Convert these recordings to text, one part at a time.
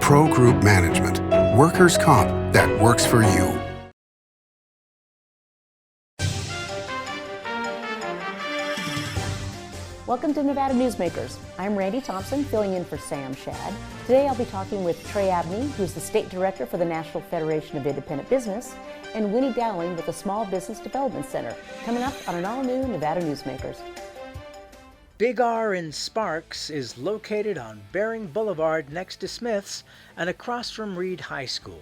Pro Group Management, workers' comp that works for you. Welcome to Nevada Newsmakers. I'm Randi, Thompson, filling in for Sam Shad. Today I'll be talking with Abney, who's the State Director for the National Federation of Independent Business, and Winnie Dowling with the Small Business Development Center, coming up on an all-new Nevada Newsmakers. Big R in Sparks is located on Bering Boulevard next to Smith's and across from Reed High School.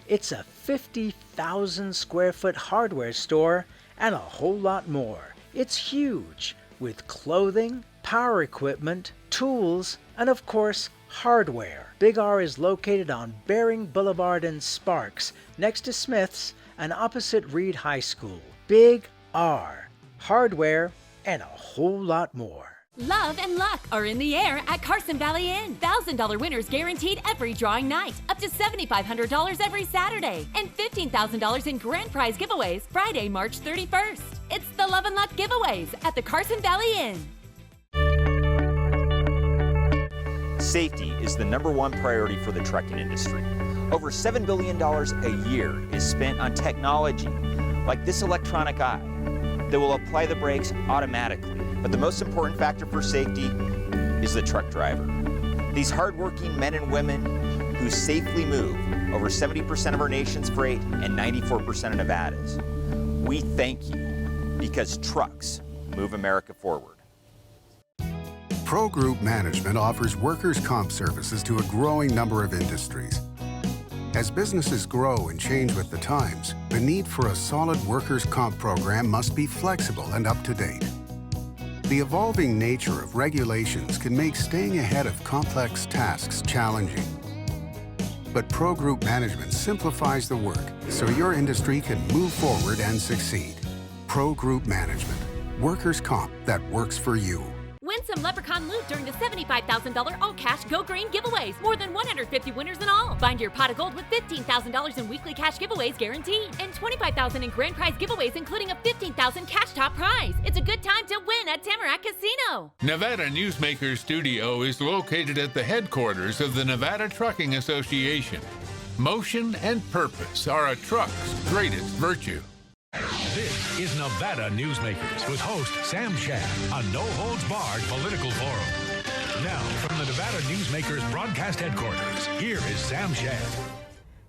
It's a 50,000 square foot hardware store and a whole lot more. It's huge, with clothing, power equipment, tools, and of course, hardware. Big R is located on Bering Boulevard in Sparks, next to Smith's and opposite Reed High School. Big R, hardware, and a whole lot more. Love and luck are in the air at Carson Valley Inn. $1,000 winners guaranteed every drawing night. Up to $7,500 every Saturday. And $15,000 in grand prize giveaways Friday, March 31st. It's the Love and Luck giveaways at the Carson Valley Inn. Safety is the #1 priority for the trucking industry. Over $7 billion a year is spent on technology like this electronic eye that will apply the brakes automatically. But the most important factor for safety is the truck driver. These hardworking men and women who safely move over 70% of our nation's freight and 94% of Nevada's. We thank you because trucks move America forward. Pro Group Management offers workers' comp services to a growing number of industries. As businesses grow and change with the times, the need for a solid workers' comp program must be flexible and up to date. The evolving nature of regulations can make staying ahead of complex tasks challenging. But Pro Group Management simplifies the work so your industry can move forward and succeed. Pro Group Management, workers' comp that works for you. Win some Leprechaun loot during the $75,000 all-cash Go Green giveaways. More than 150 winners in all. Find your pot of gold with $15,000 in weekly cash giveaways guaranteed. And $25,000 in grand prize giveaways, including a $15,000 cash top prize. It's a good time to win at Tamarack Casino. Nevada Newsmakers Studio is located at the headquarters of the Nevada Trucking Association. Motion and purpose are a truck's greatest virtue. This is Nevada Newsmakers with host Sam Shad, a no-holds-barred political forum. Now, from the Nevada Newsmakers broadcast headquarters, here is Sam Shad.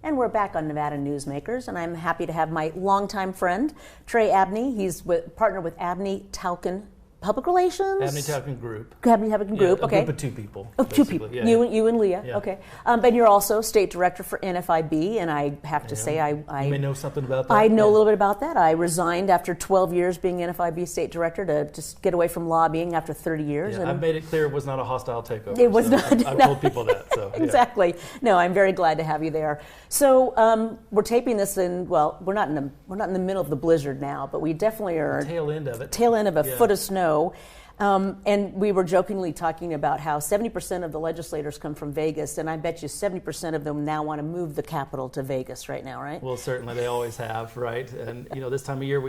And we're back on Nevada Newsmakers, and I'm happy to have my longtime friend, Abney. He's partnered with Abney, Tauchen Public Relations? Abney Tauchen Group. Abney Tauchen Group, yeah, okay. A group of two people. Oh, two people. Yeah. You and Leah, yeah. okay. But you're also State Director for NFIB, and I have to say you may know something about that. I know a little bit about that. I resigned after 12 years being NFIB State Director to just get away from lobbying after 30 years. Yeah, I've made it clear it was not a hostile takeover. It was not. I've told people that. So exactly. No, I'm very glad to have you there. So we're taping this in. Well, we're not in the middle of the blizzard now, but we definitely are. The tail end of it. Tail end of a foot of snow. And we were jokingly talking about how 70% of the legislators come from Vegas, and I bet you 70% of them now want to move the capital to Vegas right now, right? Well, certainly they always have, right? And this time of year,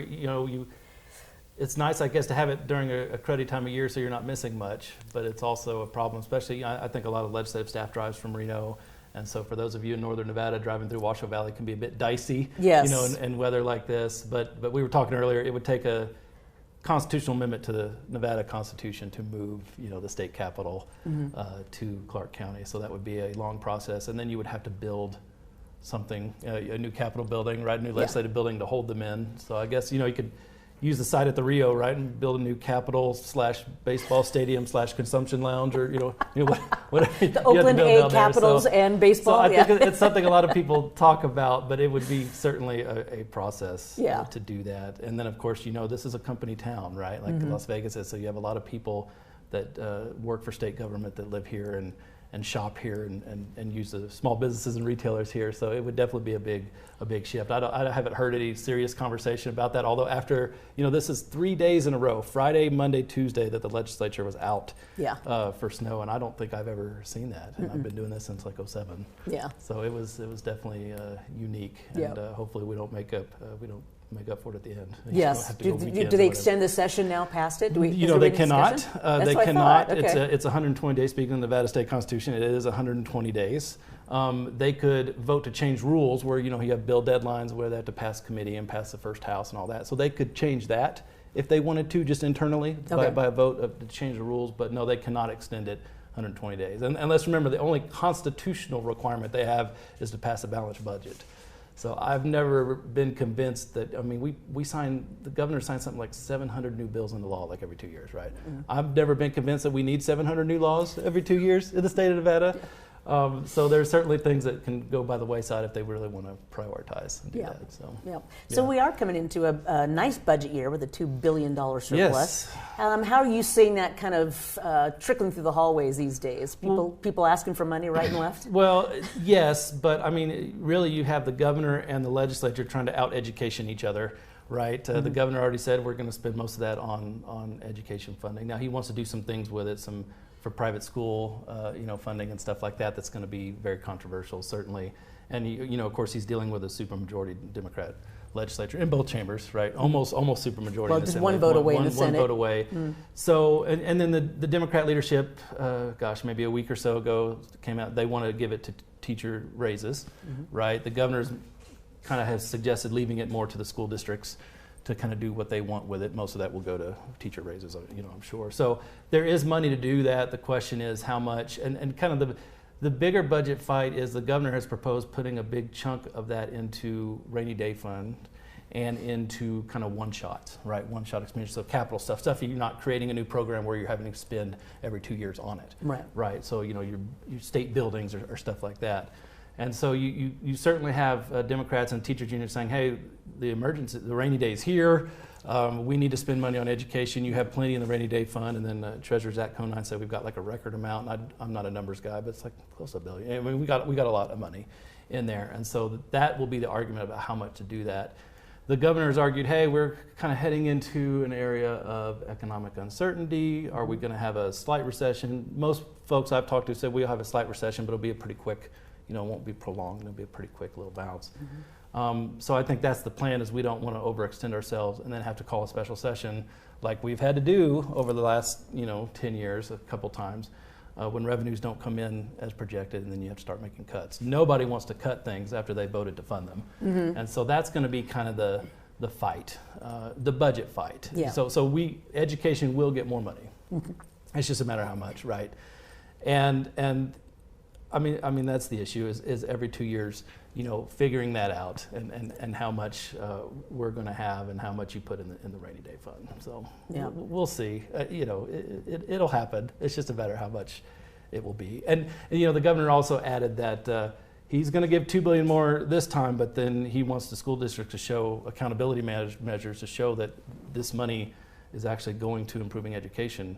it's nice, I guess, to have it during a cruddy time of year, so you're not missing much. But it's also a problem, especially I think a lot of legislative staff drives from Reno. And so for those of you in northern Nevada, driving through Washoe Valley can be a bit dicey, yes. In weather like this. But we were talking earlier, it would take a constitutional amendment to the Nevada Constitution to move, the state capital to Clark County. So that would be a long process, and then you would have to build something, a new Capitol building, right? A new legislative building to hold them in. So I guess you could use the site at the Rio, right, and build a new Capitol / baseball stadium / consumption lounge, or whatever. The Oakland A Capitals and baseball. So I think it's something a lot of people talk about, but it would be certainly a process to do that. And then, of course, this is a company town, right? Like Las Vegas is, so you have a lot of people that work for state government that live here and shop here and use the small businesses and retailers here. So it would definitely be a big shift. I haven't heard any serious conversation about that, although after, this is 3 days in a row, Friday, Monday, Tuesday, that the legislature was out for snow, and I don't think I've ever seen that. And I've been doing this since like 2007. Yeah. So it was definitely unique, and hopefully we don't make up for it at the end. Yes. Do they extend the session now past it? They cannot. They cannot. Okay. It's 120 days. Speaking of the Nevada State Constitution, it is 120 days. They could vote to change rules where, you have bill deadlines where they have to pass committee and pass the first house and all that. So they could change that if they wanted to, just internally by a vote to change the rules. But no, they cannot extend it 120 days. And let's remember, the only constitutional requirement they have is to pass a balanced budget. So I've never been convinced that, the governor signed something like 700 new bills into law like every 2 years, right? Mm-hmm. I've never been convinced that we need 700 new laws every 2 years in the state of Nevada. So there's certainly things that can go by the wayside if they really want to prioritize and do that. So we are coming into a nice budget year with a $2 billion surplus. Yes. How are you seeing that kind of trickling through the hallways these days? People asking for money right and left? Well, yes, but really you have the governor and the legislature trying to out-education each other. Right, the governor already said we're going to spend most of that on education funding. Now he wants to do some things with it, for private school, funding and stuff like that. That's going to be very controversial, certainly. And of course, he's dealing with a supermajority Democrat legislature in both chambers, right? Almost supermajority. Well, in the just Senate. one vote away in the Senate. One vote away. So, and then the Democrat leadership, maybe a week or so ago, came out. They want to give it to teacher raises, right? The governor's kind of has suggested leaving it more to the school districts to kind of do what they want with it. Most of that will go to teacher raises, I'm sure. So there is money to do that. The question is how much, and kind of the bigger budget fight is the governor has proposed putting a big chunk of that into rainy day fund and into kind of one-shot expenditure, so capital stuff you're not creating a new program where you're having to spend every 2 years on it. Right. So, your state buildings or stuff like that. And so you certainly have Democrats and teachers unions saying, hey, the rainy day's here. We need to spend money on education. You have plenty in the rainy day fund. And then Treasurer Zach Conine said we've got like a record amount. And I'm not a numbers guy, but it's like close to $1 billion. We got a lot of money in there. And so that will be the argument about how much to do that. The governor has argued, hey, we're kind of heading into an area of economic uncertainty. Are we going to have a slight recession? Most folks I've talked to said we'll have a slight recession, but it'll be a pretty quick, it won't be prolonged. It'll be a pretty quick little bounce. So I think that's the plan, is we don't want to overextend ourselves and then have to call a special session like we've had to do over the last 10 years a couple times when revenues don't come in as projected, and then you have to start making cuts. Nobody wants to cut things after they voted to fund them. And so that's going to be kind of the fight, the budget fight. So education will get more money. It's just a matter of how much, right? And I mean that's the issue, is every 2 years, figuring that out and how much we're going to have and how much you put in the rainy day fund. So we'll see. It'll happen. It's just a matter of how much it will be. And the governor also added that he's going to give $2 billion more this time, but then he wants the school district to show accountability measures to show that this money is actually going to improving education.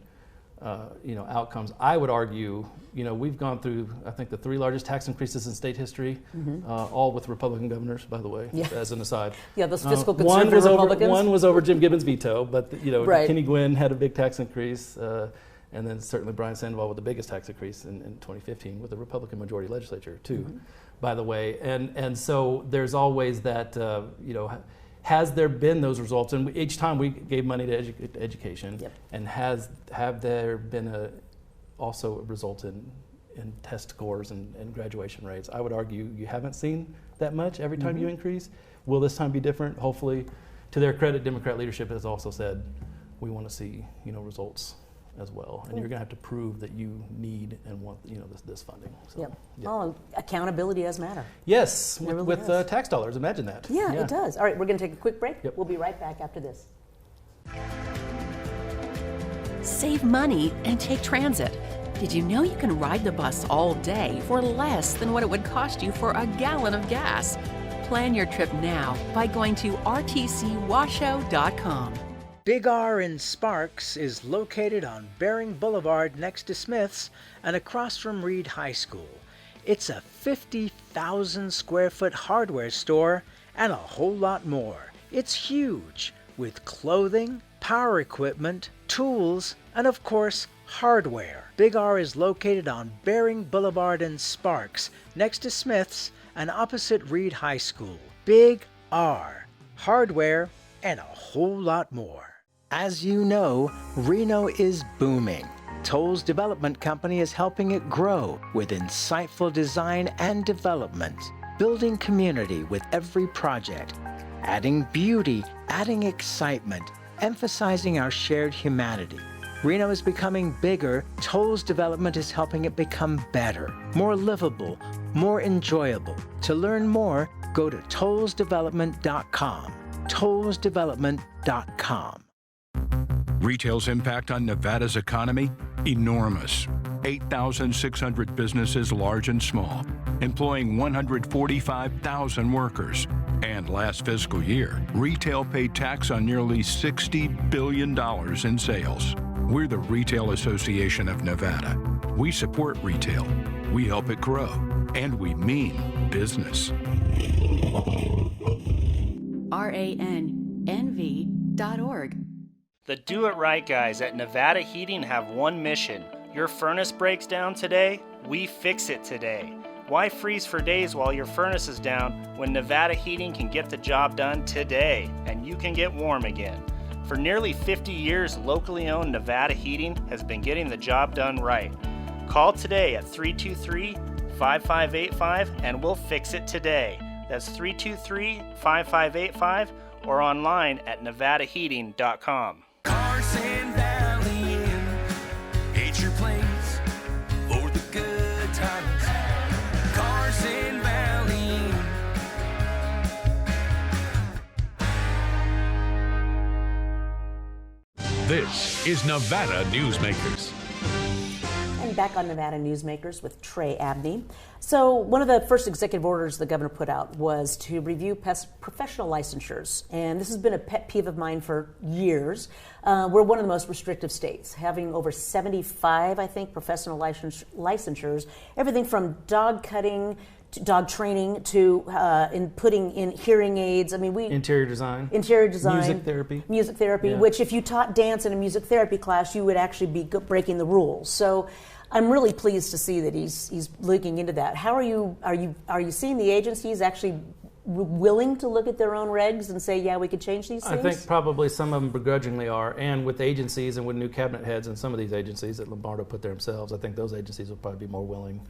Outcomes. I would argue, we've gone through, I think, the 3 largest tax increases in state history, all with Republican governors, by the way, as an aside. Yeah, those fiscal conservative Republicans. One was over Jim Gibbons' veto, but, right. Kenny Gwynn had a big tax increase, and then certainly Brian Sandoval with the biggest tax increase in 2015 with a Republican majority legislature, too, by the way. And so there's always that, has there been those results? And each time we gave money to education, and have there been also a result in test scores and graduation rates? I would argue you haven't seen that much every time you increase. Will this time be different? Hopefully. To their credit, Democrat leadership has also said we want to see results as well, and you're going to have to prove that you need and want this funding. So, Oh, accountability does matter. Yes, really with tax dollars. Imagine that. Yeah, it does. All right, we're going to take a quick break. Yep. We'll be right back after this. Save money and take transit. Did you know you can ride the bus all day for less than what it would cost you for a gallon of gas? Plan your trip now by going to rtcwashoe.com. Big R in Sparks is located on Bering Boulevard next to Smith's and across from Reed High School. It's a 50,000 square foot hardware store and a whole lot more. It's huge, with clothing, power equipment, tools, and of course, hardware. Big R is located on Bering Boulevard in Sparks next to Smith's and opposite Reed High School. Big R, hardware, and a whole lot more. As you know, Reno is booming. Toll's development company is helping it grow with insightful design and development, building community with every project, adding beauty, adding excitement, emphasizing our shared humanity. Reno is becoming bigger. Toll's development is helping it become better, more livable, more enjoyable. To learn more, go to tollsdevelopment.com. tollsdevelopment.com. Retail's impact on Nevada's economy? Enormous. 8,600 businesses, large and small, employing 145,000 workers. And last fiscal year, retail paid tax on nearly $60 billion in sales. We're the Retail Association of Nevada. We support retail, we help it grow, and we mean business. RANNV.org. The Do It Right guys at Nevada Heating have one mission. Your furnace breaks down today, we fix it today. Why freeze for days while your furnace is down when Nevada Heating can get the job done today and you can get warm again? For nearly 50 years, locally owned Nevada Heating has been getting the job done right. Call today at 323-5585 and we'll fix it today. That's 323-5585 or online at nevadaheating.com. Carson Valley Inn, it's your place for the good times. Carson Valley Inn. This is Nevada Newsmakers. And back on Nevada Newsmakers with Trey Abney. So one of the first executive orders the governor put out was to review professional licensures. And this has been a pet peeve of mine for years. We're one of the most restrictive states, having over 75, I think, professional licensures, everything from dog cutting, to dog training, to in putting in hearing aids. I mean, interior design, music therapy, yeah. Which if you taught dance in a music therapy class, you would actually be breaking the rules. So I'm really pleased to see that he's looking into that. How are you seeing the agencies actually willing to look at their own regs and say, yeah, we could change these things? I think probably some of them begrudgingly are, and with agencies and with new cabinet heads and some of these agencies that Lombardo put there themselves, I think those agencies will probably be more willing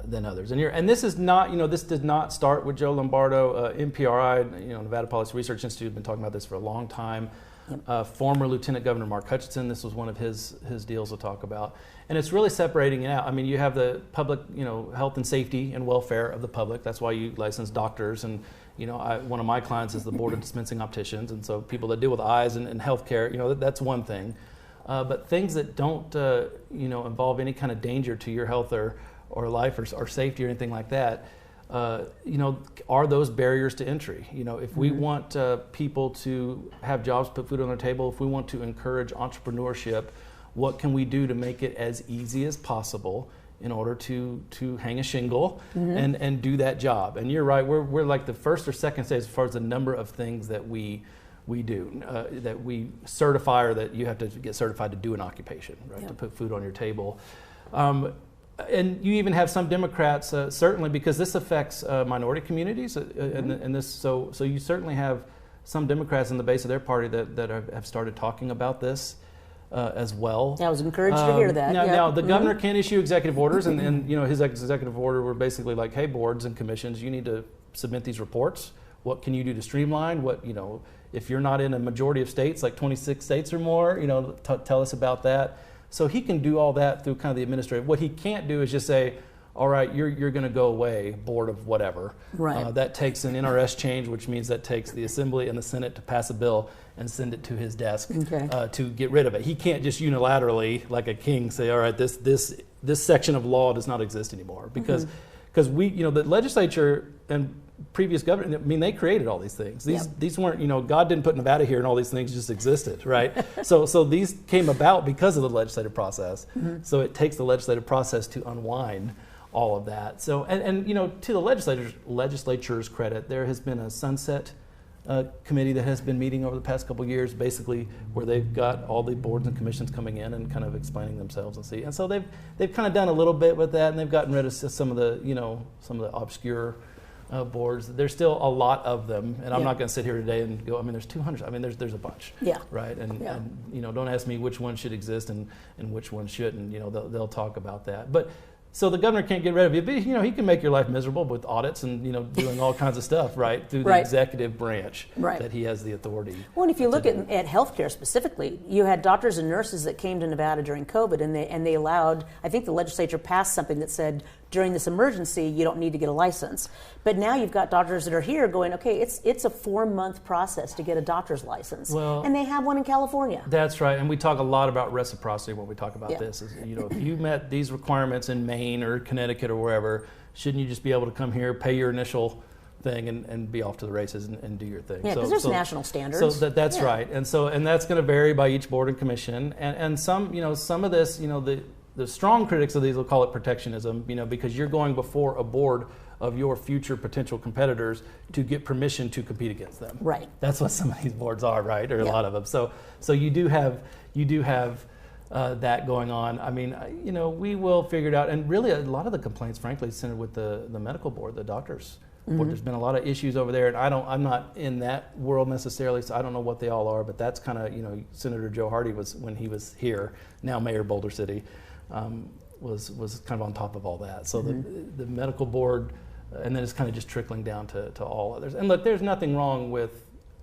than others. And this is not, this did not start with Joe Lombardo. NPRI, Nevada Policy Research Institute, has been talking about this for a long time. Former Lieutenant Governor Mark Hutchinson, this was one of his deals to talk about. And it's really separating it out. I mean, you have the public, health and safety and welfare of the public. That's why you license doctors. And, one of my clients is the Board of Dispensing Opticians. And so people that deal with eyes and healthcare, that's one thing. But things that don't, involve any kind of danger to your health or life or safety or anything like that, are those barriers to entry? If we want people to have jobs, put food on their table, if we want to encourage entrepreneurship, what can we do to make it as easy as possible in order to hang a shingle and do that job? And you're right, we're like the first or second stage as far as the number of things that we do, that we certify, or that you have to get certified to do an occupation, right? To put food on your table. And you even have some Democrats, certainly, because this affects minority communities, and this. So you certainly have some Democrats in the base of their party that have started talking about this as well. I was encouraged to hear that. Now the governor can issue executive orders, and his executive order were basically like, hey, boards and commissions, you need to submit these reports. What can you do to streamline? What if you're not in a majority of states, like 26 states or more, tell us about that. So he can do all that through kind of the administrative. What he can't do is just say, all right, you're going to go away, board of whatever. Right. That takes an NRS change, which means that takes the Assembly and the Senate to pass a bill and send it to his desk to get rid of it. He can't just unilaterally, like a king, say, all right, this section of law does not exist anymore, because we, the legislature and previous government, I mean, they created all these things. These weren't, God didn't put Nevada here and all these things just existed, right? so these came about because of the legislative process. So it takes the legislative process to unwind all of that. So, and to the legislature's credit, there has been a sunset committee that has been meeting over the past couple of years, basically where they've got all the boards and commissions coming in and kind of explaining themselves and so they've kind of done a little bit with that, and they've gotten rid of some of the obscure boards. There's still a lot of them, and I'm not going to sit here today and go, I mean, there's 200. I mean, there's a bunch. Yeah. Right? And you know, don't ask me which one should exist and which one shouldn't. You know, they'll talk about that. But so the governor can't get rid of you, but you know, he can make your life miserable with audits and, you know, doing all kinds of stuff, right, through the executive branch that he has the authority. Well, and if you look at healthcare specifically, you had doctors and nurses that came to Nevada during COVID, and they allowed, I think the legislature passed something that said during this emergency you don't need to get a license. But now you've got doctors that are here going, okay, it's a 4-month process to get a doctor's license, and they have one in California. That's right, and we talk a lot about reciprocity when we talk about this. Is, you know, if you met these requirements in Maine or Connecticut or wherever, shouldn't you just be able to come here, pay your initial thing, and be off to the races and do your thing? Yeah, because there's national standards. So that's right, and that's going to vary by each board and commission, and some, you know, some of this, you know, the strong critics of these will call it protectionism, you know, because you're going before a board of your future potential competitors to get permission to compete against them. Right. That's what some of these boards are, right? Or a lot of them. So you do have that going on. I mean, you know, we will figure it out. And really, a lot of the complaints, frankly, centered with the medical board, the doctors. Board. There's been a lot of issues over there, and I'm not in that world necessarily, so I don't know what they all are. But that's kind of, you know, Senator Joe Hardy was, when he was here, now Mayor Boulder City, was kind of on top of all that. So the medical board, and then it's kind of just trickling down to all others. And look, there's nothing wrong with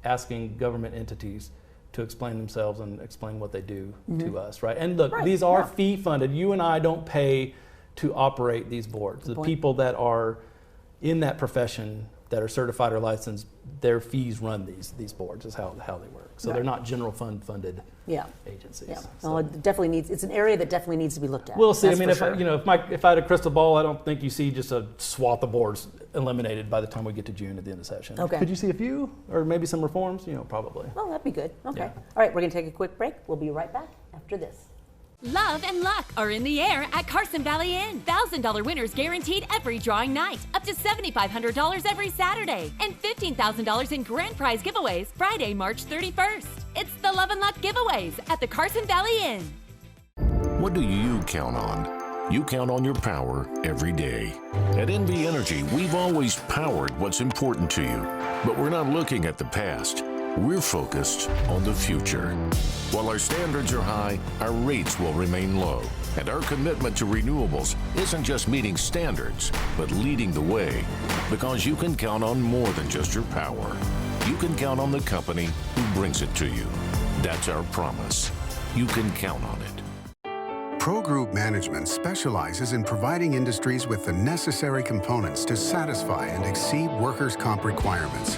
asking government entities to explain themselves and explain what they do to us, right? And look, these are fee funded. You and I don't pay to operate these boards. The people that are in that profession that are certified or licensed, their fees run these boards, is how they work. So they're not general fund funded agencies. Yeah. So. Well, it definitely needs. It's an area that definitely needs to be looked at. We'll see. I mean, if I had a crystal ball, I don't think you see just a swath of boards eliminated by the time we get to June at the end of session. Okay. Could you see a few, or maybe some reforms? You know, probably. Well, that'd be good. Okay. Yeah. All right, we're going to take a quick break. We'll be right back after this. Love and luck are in the air at Carson Valley Inn. $1,000 winners guaranteed every drawing night. Up to $7,500 every Saturday. And $15,000 in grand prize giveaways Friday, March 31st. It's the Love and Luck giveaways at the Carson Valley Inn. What do you count on? You count on your power every day. At NV Energy, we've always powered what's important to you. But we're not looking at the past. We're focused on the future. While our standards are high, our rates will remain low. And our commitment to renewables isn't just meeting standards, but leading the way. Because you can count on more than just your power. You can count on the company who brings it to you. That's our promise. You can count on it. Pro Group Management specializes in providing industries with the necessary components to satisfy and exceed workers' comp requirements.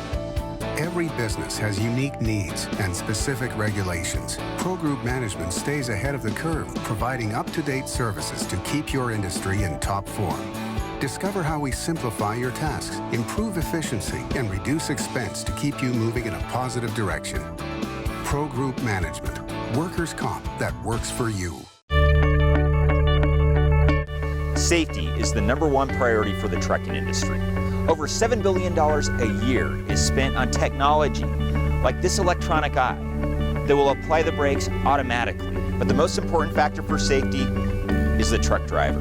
Every business has unique needs and specific regulations. Pro Group Management stays ahead of the curve, providing up-to-date services to keep your industry in top form. Discover how we simplify your tasks, improve efficiency, and reduce expense to keep you moving in a positive direction. Pro Group Management, workers' comp that works for you. Safety is the #1 priority for the trucking industry. Over $7 billion a year is spent on technology like this electronic eye that will apply the brakes automatically. But the most important factor for safety is the truck driver.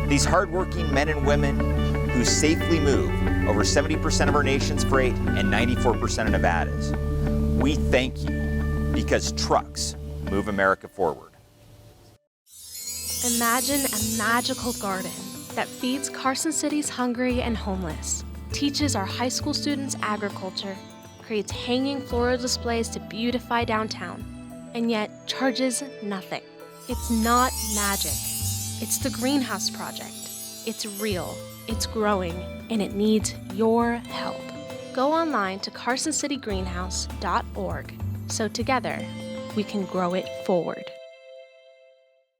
These hardworking men and women who safely move over 70% of our nation's freight and 94% of Nevada's. We thank you because trucks move America forward. Imagine a magical garden that feeds Carson City's hungry and homeless, teaches our high school students agriculture, creates hanging floral displays to beautify downtown, and yet charges nothing. It's not magic. It's the Greenhouse Project. It's real, it's growing, and it needs your help. Go online to carsоncitygreenhouse.org so together we can grow it forward.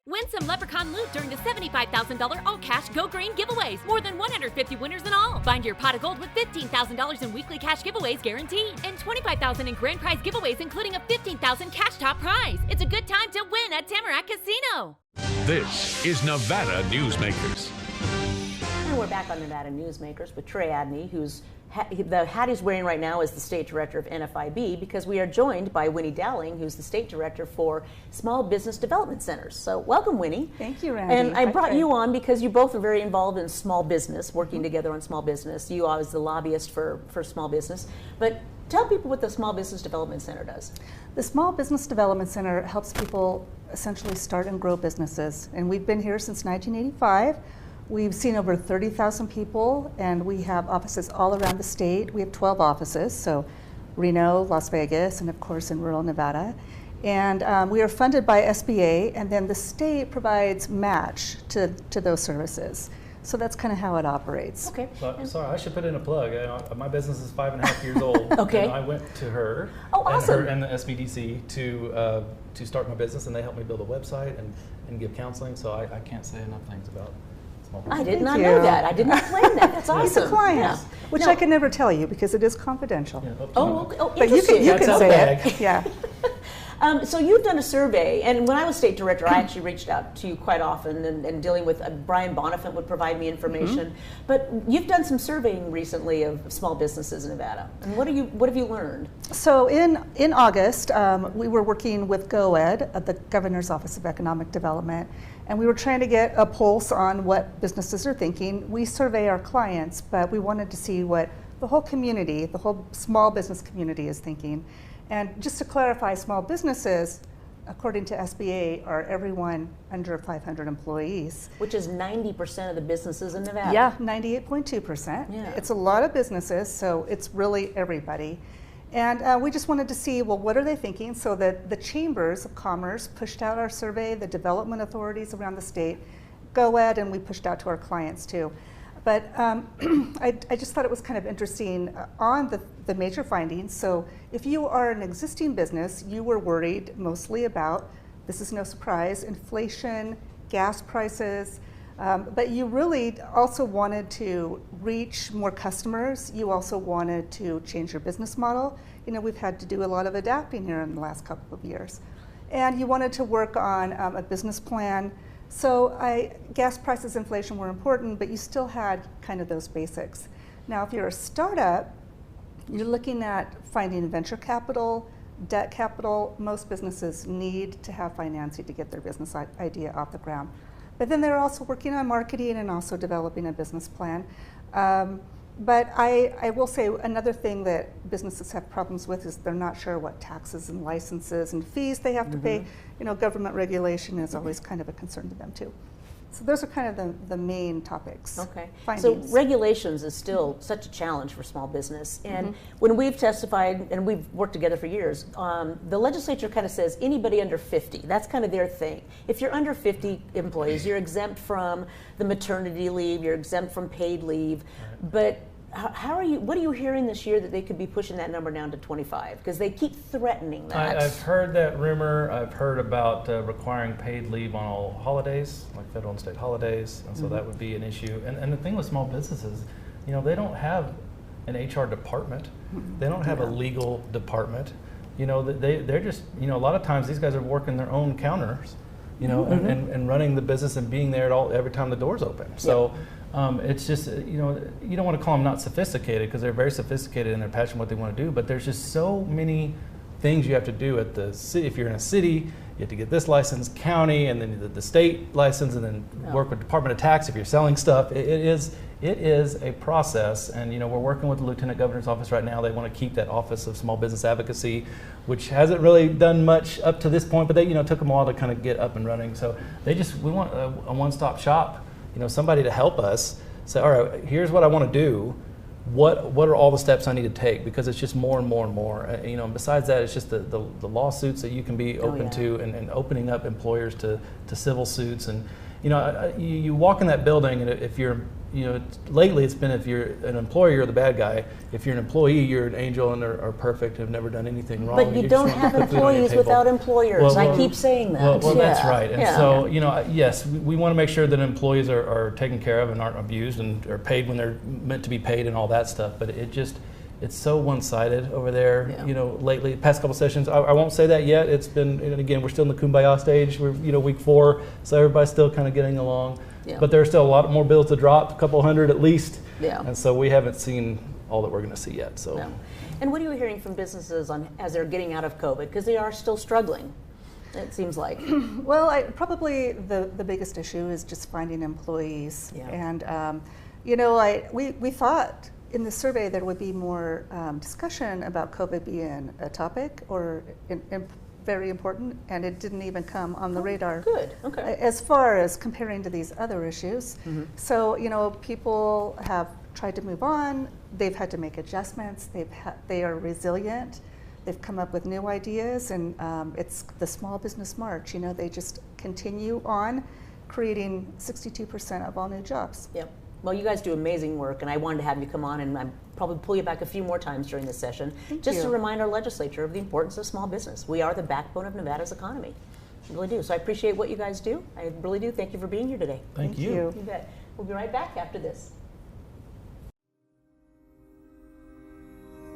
Win some Leprechaun loot during the $75,000 all-cash Go Green giveaways. More than 150 winners in all. Find your pot of gold with $15,000 in weekly cash giveaways guaranteed. And $25,000 in grand prize giveaways, including a $15,000 cash top prize. It's a good time to win at Tamarack Casino. This is Nevada Newsmakers. And we're back on Nevada Newsmakers with Trey Abney, who's the hat he's wearing right now is the State Director of NFIB, because we are joined by Winnie Dowling, who's the State Director for Small Business Development Centers. So welcome, Winnie. Thank you, Randy. And I brought you on because you both are very involved in small business, working together on small business. You are the lobbyist for small business. But tell people what the Small Business Development Center does. The Small Business Development Center helps people essentially start and grow businesses. And we've been here since 1985. We've seen over 30,000 people, and we have offices all around the state. We have 12 offices, so Reno, Las Vegas, and of course in rural Nevada. And we are funded by SBA, and then the state provides match to those services. So that's kind of how it operates. Okay. So, sorry, I should put in a plug. My business is 5.5 years old. Okay. And I went to her, awesome. and the SBDC to start my business, and they helped me build a website and give counseling. So I can't say enough things about small business. I did not know that. I did not plan that. That's awesome. He's a client, yeah. which I can never tell you because it is confidential. Yeah, okay. But you can say it. Yeah. So you've done a survey, and when I was state director, I actually reached out to you quite often, and dealing with Brian Bonifant would provide me information. Mm-hmm. But you've done some surveying recently of small businesses in Nevada, and what have you learned? So in August, we were working with GOED, the Governor's Office of Economic Development, and we were trying to get a pulse on what businesses are thinking. We survey our clients, but we wanted to see what the whole community, the whole small business community is thinking. And just to clarify, small businesses, according to SBA, are everyone under 500 employees. Which is 90% of the businesses in Nevada. Yeah, 98.2%. Yeah. It's a lot of businesses, so it's really everybody. And we just wanted to see, well, what are they thinking? So that the chambers of commerce pushed out our survey, the development authorities around the state, GOED, and we pushed out to our clients too. But I just thought it was kind of interesting on the major findings. So if you are an existing business, you were worried mostly about, this is no surprise, inflation, gas prices, but you really also wanted to reach more customers. You also wanted to change your business model. You know, we've had to do a lot of adapting here in the last couple of years. And you wanted to work on a business plan. So gas prices, inflation were important, but you still had kind of those basics. Now, if you're a startup, you're looking at finding venture capital, debt capital. Most businesses need to have financing to get their business idea off the ground. But then they're also working on marketing and also developing a business plan. But I will say another thing that businesses have problems with is they're not sure what taxes and licenses and fees they have to pay. You know, government regulation is always kind of a concern to them too. So those are kind of the main topics. Okay. Findings. So regulations is still such a challenge for small business. And when we've testified, and we've worked together for years, the legislature kind of says anybody under 50, that's kind of their thing. If you're under 50 employees, you're exempt from the maternity leave, you're exempt from paid leave. But what are you hearing this year that they could be pushing that number down to 25? Because they keep threatening that. I've heard that rumor. I've heard about requiring paid leave on all holidays, like federal and state holidays, and so that would be an issue. And the thing with small businesses, you know, they don't have an HR department. They don't have a legal department. You know, they're just, you know, a lot of times these guys are working their own counters, you know, and running the business and being there every time the door's open. So. It's just, you know, you don't want to call them not sophisticated because they're very sophisticated and they're passionate what they want to do, but there's just so many things you have to do at the city. If you're in a city, you have to get this license, county, and then the state license, and then work with Department of Tax if you're selling stuff. It is a process, and you know, we're working with the Lieutenant Governor's office right now. They want to keep that Office of Small Business Advocacy, which hasn't really done much up to this point, but they, you know, took them a while to kind of get up and running. So we want a one-stop shop. You know, somebody to help us say, all right, here's what I want to do. What are all the steps I need to take? Because it's just more and more and more. You know, and besides that, it's just the lawsuits that you can be open to, and opening up employers to civil suits. And you know, you walk in that building, and if you're, you know, lately it's been if you're an employer, you're the bad guy. If you're an employee, you're an angel and are perfect, have never done anything wrong. But you don't have employees without employers. I keep saying that. Well, that's right. And so, you know, yes, we want to make sure that employees are taken care of and aren't abused and are paid when they're meant to be paid and all that stuff. But it's so one-sided over there. You know, lately, past couple sessions, I won't say that yet. It's been, and again, we're still in the kumbaya stage. We're, you know, week 4, so everybody's still kind of getting along. but there's still a lot more bills to drop, a couple hundred at least. Yeah. And so we haven't seen all that we're going to see yet. So. No. And what are you hearing from businesses on as they're getting out of COVID? Because they are still struggling, it seems like. Well, probably the biggest issue is just finding employees. Yeah. And, you know, we thought in the survey there would be more discussion about COVID being a topic or very important, and it didn't even come on the radar. Good, okay. As far as comparing to these other issues. So, you know, people have tried to move on, they've had to make adjustments, they are resilient, they've come up with new ideas, and it's the small business march, you know, they just continue on creating 62% of all new jobs. Yep. Well, you guys do amazing work, and I wanted to have you come on, and I'll probably pull you back a few more times during this session, just to remind our legislature of the importance of small business. We are the backbone of Nevada's economy. We really do. So I appreciate what you guys do. I really do. Thank you for being here today. Thank you. You bet. We'll be right back after this.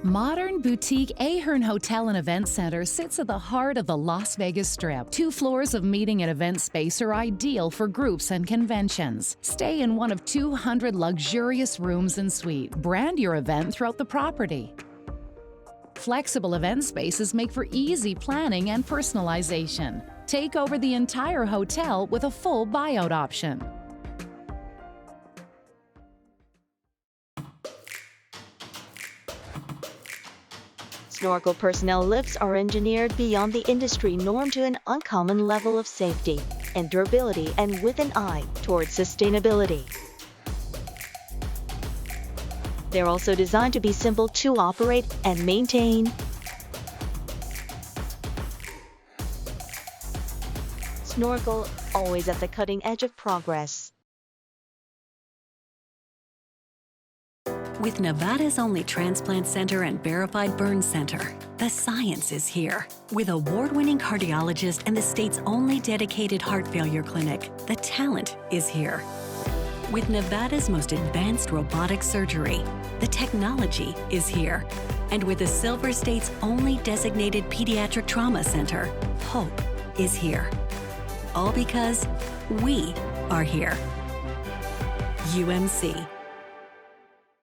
Modern boutique Ahern Hotel and Event Center sits at the heart of the Las Vegas Strip. 2 floors of meeting and event space are ideal for groups and conventions. Stay in one of 200 luxurious rooms and suites. Brand your event throughout the property. Flexible event spaces make for easy planning and personalization. Take over the entire hotel with a full buyout option. Snorkel personnel lifts are engineered beyond the industry norm to an uncommon level of safety and durability, and with an eye towards sustainability. They're also designed to be simple to operate and maintain. Snorkel, always at the cutting edge of progress. With Nevada's only transplant center and verified burn center, the science is here. With award-winning cardiologist and the state's only dedicated heart failure clinic, the talent is here. With Nevada's most advanced robotic surgery, the technology is here. And with the Silver State's only designated pediatric trauma center, hope is here. All because we are here. UMC.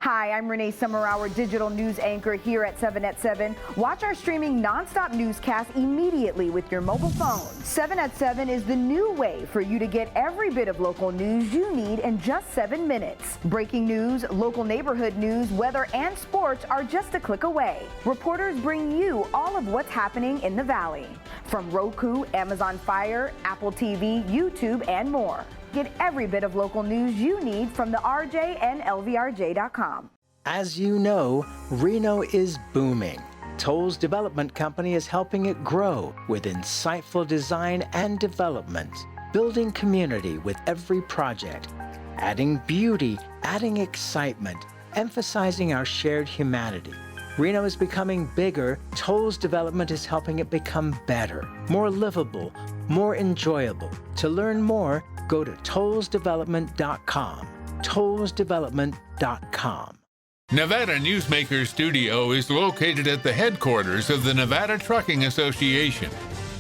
Hi, I'm Renee Summerauer, digital news anchor here at 7 at 7. Watch our streaming nonstop newscast immediately with your mobile phone. 7 at 7 is the new way for you to get every bit of local news you need in just 7 minutes. Breaking news, local neighborhood news, weather, and sports are just a click away. Reporters bring you all of what's happening in the Valley. From Roku, Amazon Fire, Apple TV, YouTube, and more. Get every bit of local news you need from the RJ and LVRJ.com. As you know, Reno is booming. Toll's development company is helping it grow with insightful design and development, building community with every project, adding beauty, adding excitement, emphasizing our shared humanity. Reno is becoming bigger. Toll's development is helping it become better, more livable, more enjoyable. To learn more, go to tollsdevelopment.com. tollsdevelopment.com. Nevada Newsmakers Studio is located at the headquarters of the Nevada Trucking Association.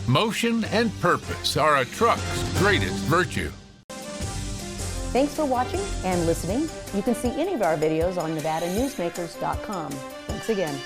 Motion and purpose are a truck's greatest virtue. Thanks for watching and listening. You can see any of our videos on NevadaNewsmakers.com. Thanks again.